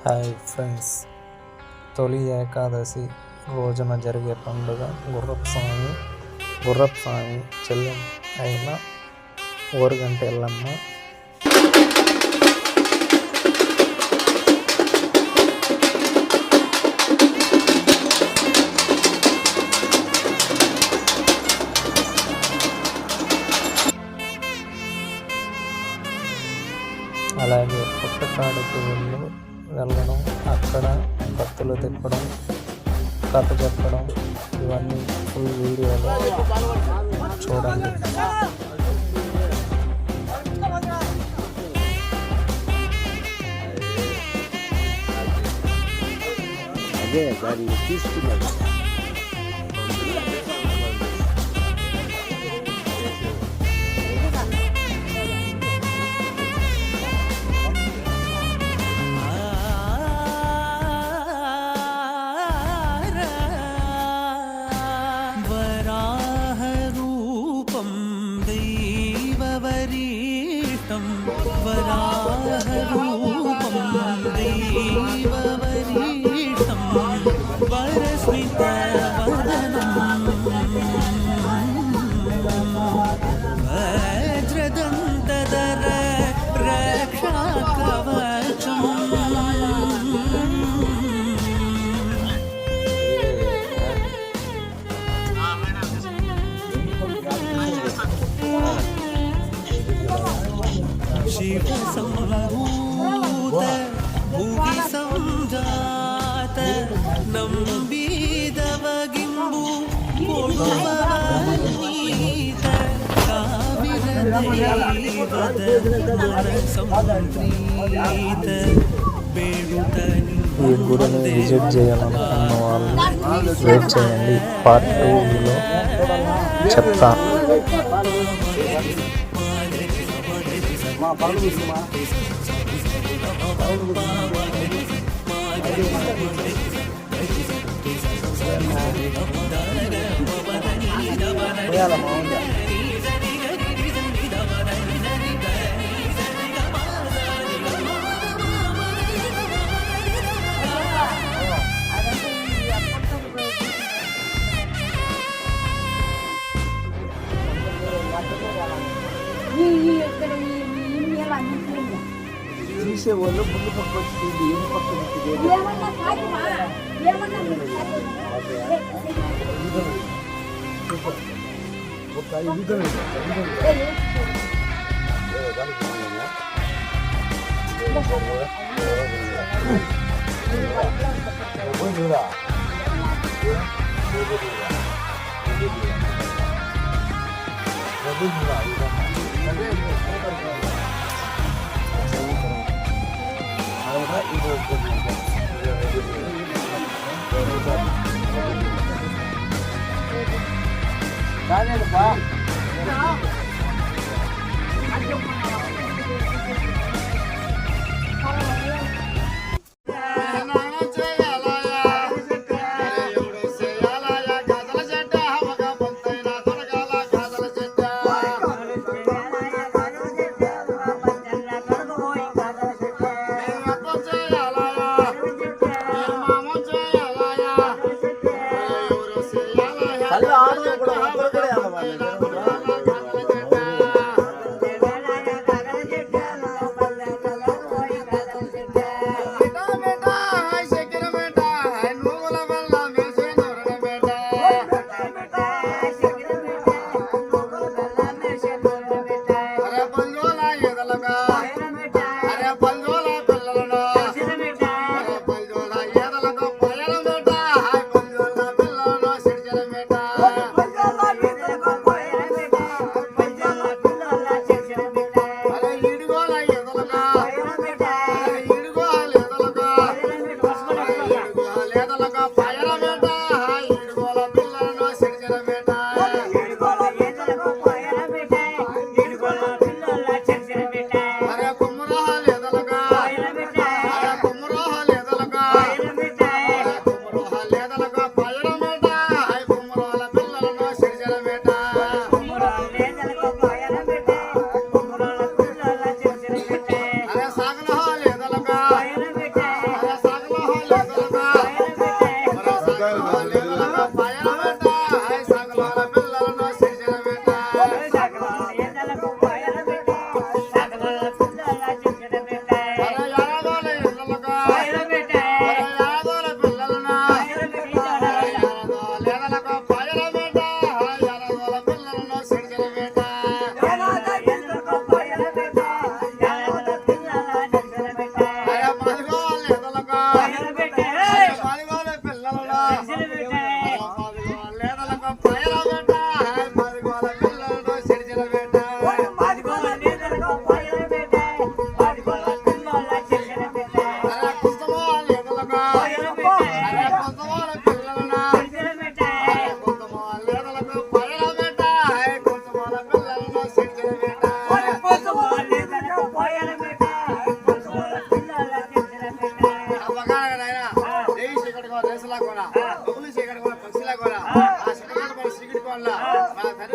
Hi friends, తొలి ఏకాదశి రోజున జరిగే పండుగ గుర్రపు స్వామి చెల్లెం అయిన ఓరుగంటి ఎల్లమ్మ. అలాగే పుట్టకాడుకు వెళ్ళడం, అక్కడ భక్తులు తిప్పడం, కథ చెప్పడం, ఇవన్నీ ఫుల్ వీడియోలో చూడండి. అదే దాన్ని తీసుకున్నాడు. వరాహరూపం దైవవరీష్టం వరస్మితవదనం వజ్రదంతధర రక్షాకవచం शिव संभूत भूगि संजात नंबीदवगिंबु कोडुवनीत काविरदैवत मन संप्रीत बेडुतनि ఈ గుడిని విజిట్ చేయాలనుకున్న వాళ్ళు వెయిట్ చేయండి, పార్ట్ 2లో చెప్తాను. మా పనులు ఇస్తుమా తీసే వాళ్ళు ముందు పక్క వచ్చింది, ఏం పక్క కాదేపా కూడా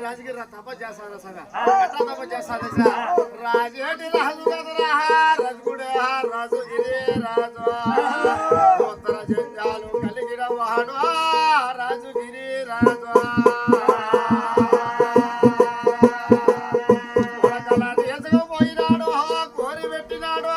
రాజగిరి తప్ప చేస్తాడు ఎట్లా తప్ప చేస్తాడు రాజేటి రాజు కదరా రజుడే రాజుగిరి రాజు ఉత్తర జంజాలు కలిగిన వాడు రాజుగిరి రాజు తీసుకుపోయినాడు కోరి పెట్టినాడు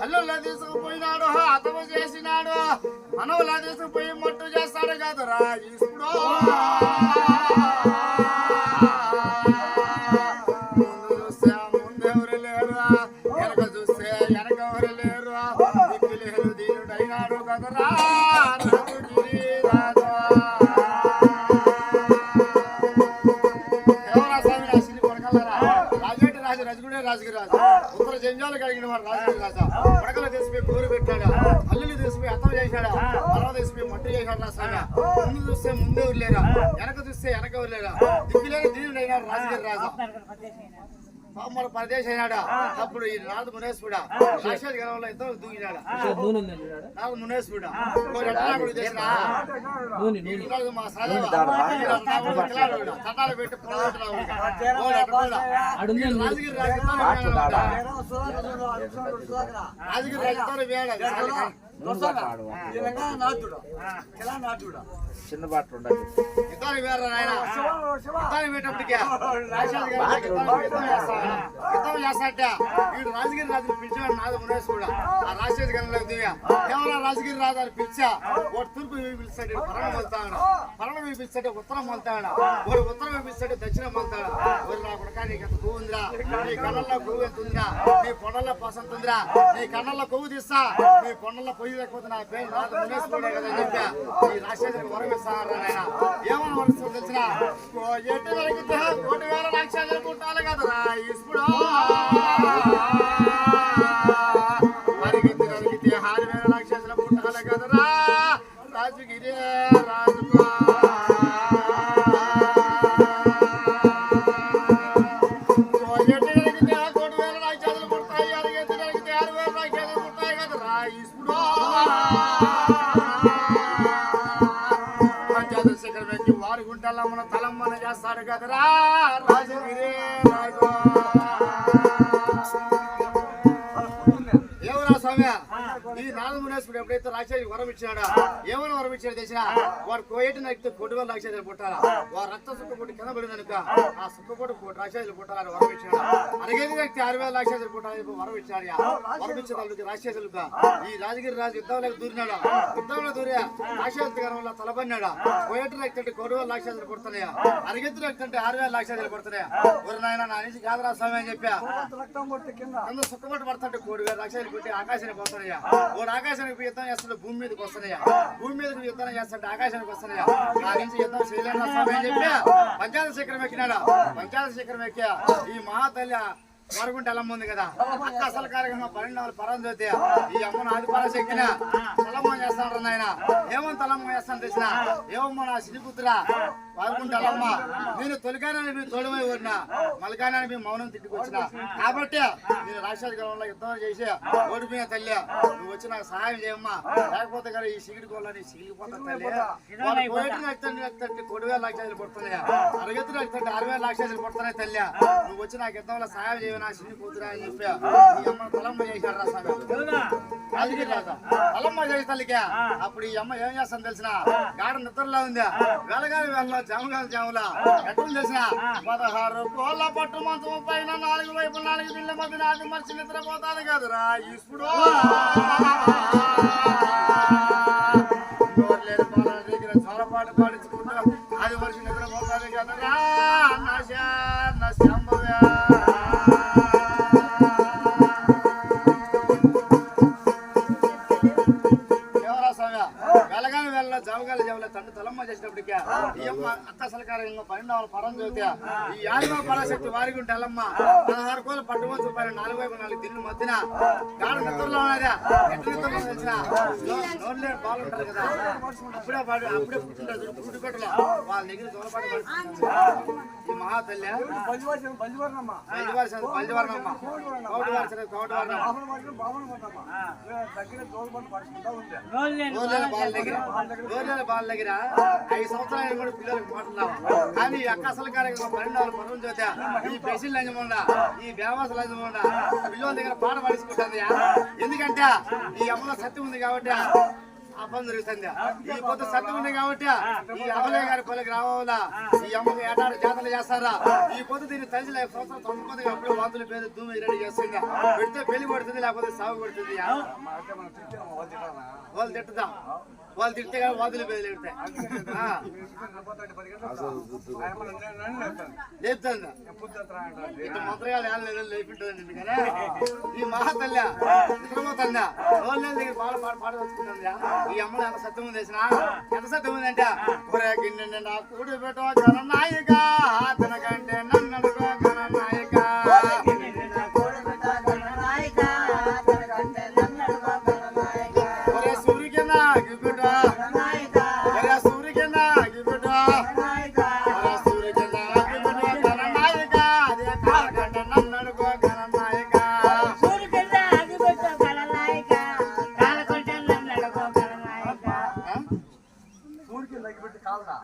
అల్లుల్లా తీసుకుపోయినాడు అతము చేసినాడు మనవులా తీసుకుపోయి మట్టు చేస్తాడు కదరా ఇప్పుడు ఉత్తర జంజాలు కలిగిన వాడు రాజగిరి రాజా పడకలు తీసిపోయి కూరు పెట్టాడు అల్లులు తీసిపోయి అర్థం చేశాడు అరవ తీసిపోయి మట్టు చేశాడు నా స్వామి ముందు చూస్తే ముందే ఊర్లేరా వెనక చూస్తే వెనక ఊర్లేరా దిక్కులేని దీవుడు అయినాడు రాజగిరి రాజా మన పరదేశ్ అయినాడా అప్పుడు ఈ నారద మునేశ్వరుడా రాక్షసి గర్వంలో ఎంతో దూకినాడు నారద మునేశ్వరుడా మా తటాలు పెట్టి రాజగిరి రాజగిరి చిన్న బాట ఉండాలి ఇతను వేరే నాయన ఇతను పెట్టేప్పటికే యుద్ధం చేస్తాట వీడు రాజగిరి రాజుని పిలిచాడు నాద మునేశ్వరుడు ఆ రాజశేఖర గణంలోకి దిగా కేవలం రాజగిరి రాజు అని పిలిచా వాడు తూర్పు పిలుస్తాడు పరణం వెళ్తాడు పరణం పిలిస్తాడు ఉత్తరం వెళ్తాడు వాడు ఉత్తరం పిలిస్తాడు దక్షిణం వెళ్తాడు వాడు నా కొడుక నీకు ఎంత కొవ్వు ఉందిరా నీ కళ్ళల్లో కొవ్వు ఎంత ఉందిరా నీ పొన్నల్లో పసంత ఉందిరా నీ కళ్ళల్లో కొవ్వు తీస్తా నీ పొన్నల్లో పొయ్యి లేకపోతే నా పేరు నాద మునేశ్వరుడే కదా అని చెప్పా ఈ రాజశేఖరికి వరం ఇస్తాను ఆయన ఏమని వరుస తెచ్చినా ఎటు వరకితే 1,000 లక్షలు పుట్టాలి కదరా ఇప్పుడు వరకితే 6,000 లక్షలు పుట్టాలి కదరా రాజగిరి రాజు ఎటు వరకితే 1,000 లక్షలు పుడతాయి అరగెత్తు వరకితే 6,000 లక్షలు పుడతాయి కదరా ఇప్పుడు చంద్రశేఖర్ వ్యక్తి వారి గుంటల్లో మన తలమ్మన చేస్తాడు కదరా రాజగిరి రాజు ఏమరా స్వామి ఈ నారద మునేశ్వరుడు ఎప్పుడైతే రాక్షసి వరం ఇచ్చినాడా ఏమైనా వరం ఇచ్చాడు తెలిసిన వాడు కోయటి నక్కితే 1,000 లక్షలు పుట్టాలా వారు రక్త సుక్కపొట్టు కింద పడిందనుక ఆ సుక్కపొట్టు రాక్షసులు పుట్టాలని వరం ఇచ్చినాడు అరగేది వ్యక్తి 6,000 లక్షలు పుట్టాలని వరం ఇచ్చాడు వరం ఇచ్చే వాళ్ళకి రాక్షసులుగా ఈ రాజగిరి రాజు యుద్ధంలోకి దూరినాడు యుద్ధంలో దూరా రాక్షసు గర్వంలో తలబడినాడు కోయటి నక్కితే 1,000 లక్షలు పుడుతున్నాయా అరగెత్తు నక్కితే 6,000 లక్షలు పుడుతున్నాయా ఊరి నాయన నా నుంచి కాదురా స్వామి అని చెప్పా కింద సుక్కపొట్టు పడుతుంటే 1,000 లక్షలు పుట్టి ఆకాశానికి వస్తున్నాయా వాడు ఆకాశానికి యుద్ధం చేస్తుంటే భూమి మీదకి వస్తున్నాయా భూమి మీదకి యుద్ధం చేస్తుంటే ఆకాశానికి వస్తున్నాయా నా నుంచి యుద్ధం చేయలేనా స్వామి అని చెప్పి పంచాయత శిఖరం ఎక్కినాడు పంచాయత శిఖరం ఎక్కా ఈ మహాతల్లి వరకుంటే ఎల్లమ్మ ఉంది కదా అక్క అసలు కార్యక్రమం 12 పరం చదివితే ఈ అమ్మను ఆది పరాశక్తిన తలమ్మ చేస్తాడు నాయన ఏమని తలమ్మ చేస్తాను తెచ్చిన ఏమమ్మా నా సిరిపుత్ర వరకుంటే ఎల్లమ్మ నేను తొలికాయని మీ తోడుమై ఊరినా మలికాయని మీ మౌనం తిట్టుకొచ్చిన కాబట్టి నేను రాక్షస గర్వంలో యుద్ధం చేసి ఓడిపోయిన తల్లి నువ్వు వచ్చి నాకు సహాయం చేయమ్మా లేకపోతే కదా ఈ సిగిడి కోళ్ళని సిగిలిపోతా తల్లి వాళ్ళు కోయటి నచ్చి 1,000 లక్షలు పడుతున్నాయా అరగెత్తు నచ్చి 6,000 లక్షలు పడుతున్నాయి తల్లి నువ్వు వచ్చి నాకు యుద్ధంలో సహాయం చేయ నా సిన్ని కూతురా అని చెప్పి ఈ అమ్మ తలమ్మ చేశాడు రాజగిరి రాజా తలమ్మ చేసి తల్లికే అప్పుడు ఈ అమ్మ ఏం చేస్తాను తెలిసిన గాఢ నిద్రలో ఉంది వెలగాలి వెళ్ళ జామగాలి జాములా ఎట్లు తెలిసిన 16 కోళ్ళ పట్టు మంచం పైన 4 వైపు 4 బిళ్ళ మధ్య నాటి మనిషి నిద్రపోతాది కదరా ఇప్పుడు దగ్గర చోరపాటు పాడించుకుంటా అది మనిషి నిద్రపోతాది కదరా నా శంభవ్యా జామగాలి జాముల తండ్రి తలమ్మ చేసినప్పటికీ ఈ అమ్మ అక్క సలకారంగా 12 పరం చదివితే ఈ 5వ పరాశక్తి వారికి ఉంటే ఎల్లమ్మ 16 కోళ్ళ పట్టుకొని చూపారు 4 వైపు 4 దిల్లు మధ్యన గాఢ నిద్రలో ఉన్నదా ఎట్ల నిద్రలో తెలిసిన నోట్లే బాలు ఉంటారు కదా అప్పుడే పుట్టింటారు పుట్టుకట్టలో వాళ్ళ దగ్గర దొరపాటు ఈ మహా తల్లి బలివర్ణమ్మ బాల దగ్గర 5 సంవత్సరాలు కూడా పిల్లలకు మాట్లాడాము కానీ అక్క అసలు కార్యక్రమం 12 పనులు చూద్దా ఈ పెసిల్ లంజముండా ఈ దేవాస లంజముండా పిల్లల దగ్గర పాట పాడించుకుంటుంది ఎందుకంటే ఈ అమ్మలో సత్యం ఉంది కాబట్టి ఆ పని జరుగుతుంది ఈ పొద్దు సత్యం ఉంది కాబట్టి ఈ అమలయ్య గారి పల్లెకి రావాలా ఈ అమ్మకి ఏటాడు జాతరలు చేస్తారా ఈ పొద్దు దీన్ని తల్లి సంవత్సరం 9 అప్పుడు వాంతులు పేరు ధూమి రెడీ చేస్తుంది పెడితే పెళ్లి పడుతుంది లేకపోతే సాగు పడుతుంది వాళ్ళు తిట్టుదాం వాళ్ళు తిట్టే కానీ వాదులు పేరు లేపుతాయి లేపుతుంది ఇట్లా మంత్రగాలు లేపింటుందండి కదా ఈ మహాతల్లి నిద్రపోతుందా రోజు దగ్గర పాట వచ్చుకుంటుంది ఈ అమ్మలు ఎంత సత్యం చేసిన ఎంత సత్యం ఉందంటే గిన్నె నా కూడి పెట్టో గణనాయిక తనకంటే నన్ను అడుగో గణనాయిక సూర్యుకి నాకు బిడ్డ సూర్యుకి నాకు బిడ్డ సూర్యుకి నాకు బిడ్డ గణనాయిక అదే కాకంటే నన్ను అడుగో గణనాయిక ఊరికి లగ్గిపెట్టి కాదురా